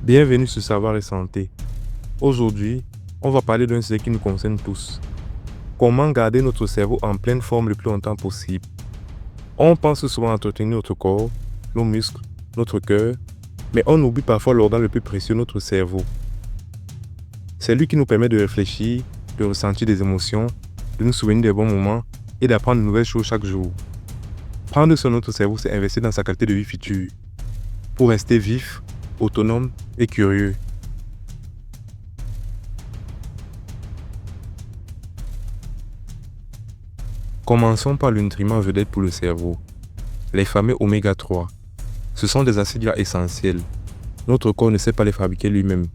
Bienvenue sur Savoir et Santé. Aujourd'hui, on va parler d'un sujet qui nous concerne tous. Comment garder notre cerveau en pleine forme le plus longtemps possible? On pense souvent à entretenir notre corps, nos muscles, notre cœur, mais on oublie parfois l'organe le plus précieux, notre cerveau. C'est lui qui nous permet de réfléchir, de ressentir des émotions, de nous souvenir des bons moments et d'apprendre de nouvelles choses chaque jour. Prendre soin de notre cerveau, c'est investir dans sa qualité de vie future, pour rester vif, autonome et curieux. Commençons par le nutriment vedette pour le cerveau, les fameux oméga 3. Ce sont des acides gras essentiels. Notre corps ne sait pas les fabriquer lui-même.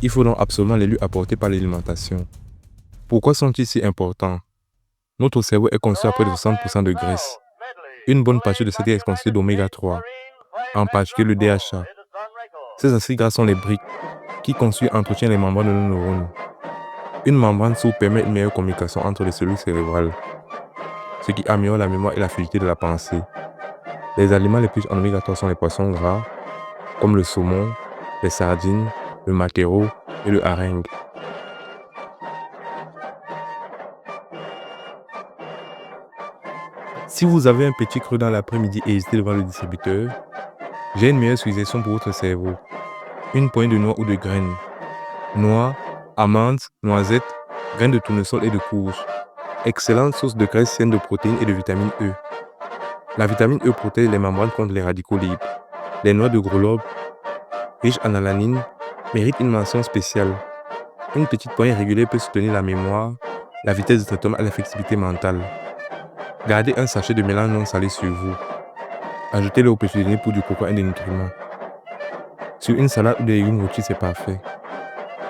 Il faut donc absolument les lui apporter par l'alimentation. Pourquoi sont-ils si importants? Notre cerveau est constitué à près de 60% de graisse. Une bonne partie de cette graisse est constituée d'oméga 3, en particulier le DHA. Ces acides gras sont les briques qui constituent et entretiennent les membranes de nos neurones. Une membrane souple permet une meilleure communication entre les cellules cérébrales, ce qui améliore la mémoire et la fluidité de la pensée. Les aliments les plus en oméga 3 sont les poissons gras, comme le saumon, les sardines, le maquereau et le hareng. Si vous avez un petit creux dans l'après-midi et hésitez devant le distributeur, j'ai une meilleure suggestion pour votre cerveau. Une poignée de noix ou de graines. Noix, amandes, noisettes, graines de tournesol et de courge. Excellente source de graisse saine, de protéines et de vitamine E. La vitamine E protège les membranes contre les radicaux libres. Les noix de Grolob, riches en alanine, méritent une mention spéciale. Une petite poignée régulière peut soutenir la mémoire, la vitesse de traitement et la flexibilité mentale. Gardez un sachet de mélange non salé sur vous. Ajoutez-le au petit déjeuner pour du coco et des nutriments. Sur une salade ou des légumes rôtis, c'est parfait.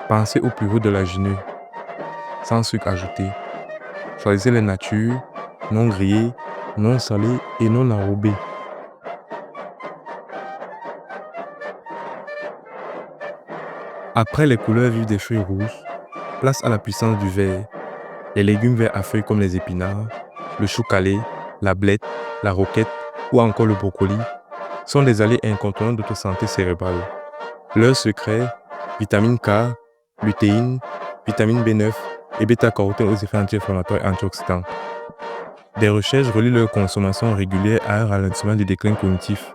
Pensez au purée de l'agineux, sans sucre ajouté. Choisissez les natures, non grillées, non salées et non enrobées. Après les couleurs vives des feuilles rouges, place à la puissance du vert. Les légumes verts à feuilles comme les épinards, le chou calé, la blette, la roquette ou encore le brocoli sont des alliés incontournables de notre santé cérébrale. Leur secret, vitamine K, lutéine, vitamine B9 et bêta-carotène aux effets anti-inflammatoires et antioxydants. Des recherches relient leur consommation régulière à un ralentissement du déclin cognitif.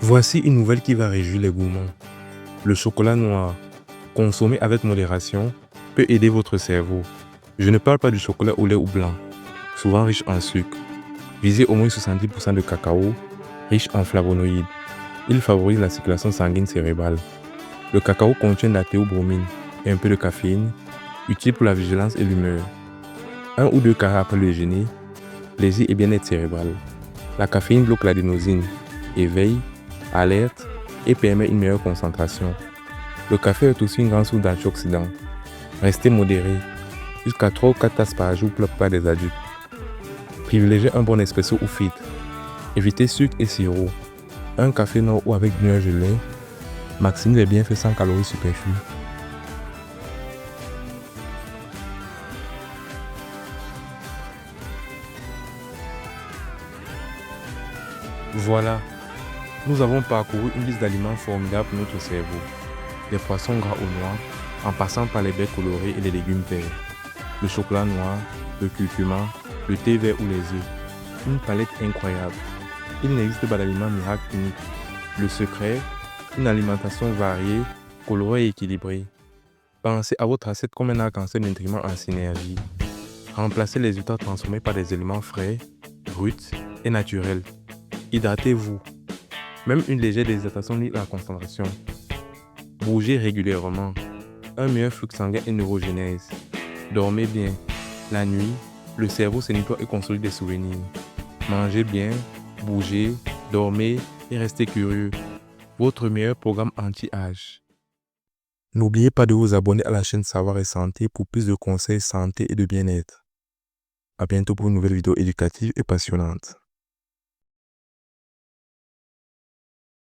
Voici une nouvelle qui va réjouir les gourmands. Le chocolat noir, consommé avec modération, peut aider votre cerveau. Je ne parle pas du chocolat au lait ou blanc, souvent riche en sucre. Visez au moins 70% de cacao, riche en flavonoïdes. Il favorise la circulation sanguine cérébrale. Le cacao contient de la théobromine et un peu de caféine, utile pour la vigilance et l'humeur. 1 ou 2 carrés après le déjeuner, plaisir et bien-être cérébral. La caféine bloque l'adénosine, éveille, alerte et permet une meilleure concentration. Le café est aussi une grande source d'antioxydants. Restez modéré, jusqu'à 3 ou 4 tasses par jour pour la plupart des adultes. Privilégiez un bon espresso ou filtre. Évitez sucre et sirop. Un café noir ou avec nuage de lait maximise les bienfaits sans calories superflues. Voilà, nous avons parcouru une liste d'aliments formidables pour notre cerveau. Des poissons gras ou noirs, en passant par les baies colorées et les légumes verts. Le chocolat noir, le curcuma, le thé vert ou les œufs. Une palette incroyable. Il n'existe pas d'aliment miracle unique. Le secret, une alimentation variée, colorée et équilibrée. Pensez à votre assiette comme un arc-en-ciel de nutriments en synergie. Remplacez les ultra transformés par des éléments frais, bruts et naturels. Hydratez-vous. Même une légère déshydratation limite la concentration. Bougez régulièrement. Un meilleur flux sanguin et neurogénèse. Dormez bien. La nuit, le cerveau se nettoie et consolide des souvenirs. Mangez bien, bougez, dormez et restez curieux. Votre meilleur programme anti-âge. N'oubliez pas de vous abonner à la chaîne Savoir et Santé pour plus de conseils santé et de bien-être. À bientôt pour une nouvelle vidéo éducative et passionnante.